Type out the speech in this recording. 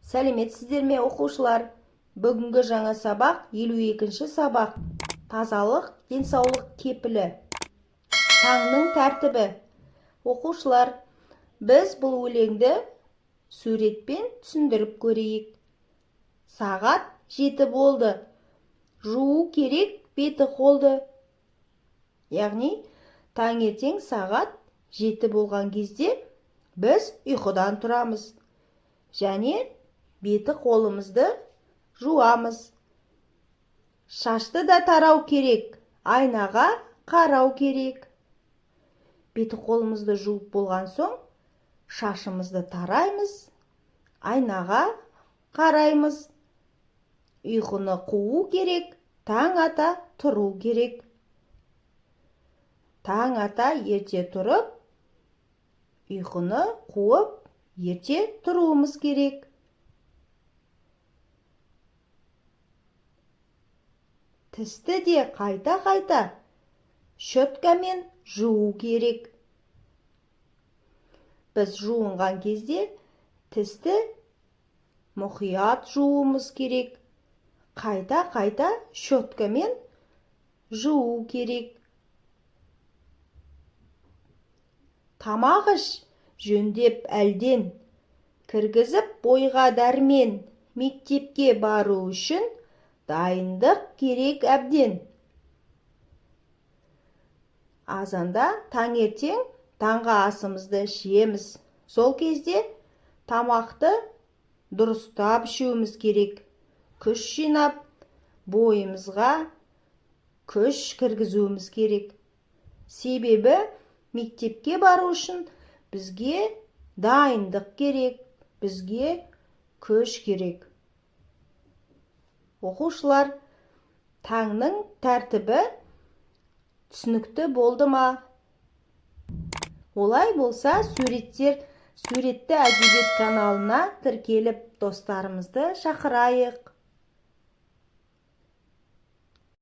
Сәлеметсіздер ме, оқушылар? Бүгінгі жаңа сабақ 52-ші сабақ. Тазалық, денсаулық кепілі. Таңның тәртібі. Оқушылар, біз бұл өлеңді суретпен түсіндіріп көрейік. Сағат 7 болды. Жуу керек беті қолды. Яғни, таңертең сағат 7 болған кезде біз ұйқыдан тұрамыз. Және беті қолымызды жуамыз. Шашты да тарау керек, айнаға қарау керек. Беті қолымызды жуып болған соң, шашымызды тараймыз, айнаға қараймыз. Ұйқыны қуу керек, таң ата тұру керек. Таң ата ерте тұрып, ұйқыны қуып, ерте тұруымыз керек. Тісті де қайта-қайта щеткамен жуу керек. Біз жуынған кезде тісті мұқият жууымыз керек. Қайта-қайта щеткамен жуу керек. Тамақ іш, жөндеп әлден, кіргізіп бойға дәрмен, мектепке бару үшін дайындық керек әбден. Азанда таңертең таңғы асымызды ішеміз. Сол кезде тамақты дұрыстап ішуіміз керек. Күш жинап, бойымызға күш кіргізуіміз керек. Себебі мектепке бару үшін бізге дайындық керек, бізге күш керек. Оқушылар, таңның тәртібі түсінікті болды ма? Олай болса, суретті әдебиет каналына тіркеліп достарымызды шақырайық.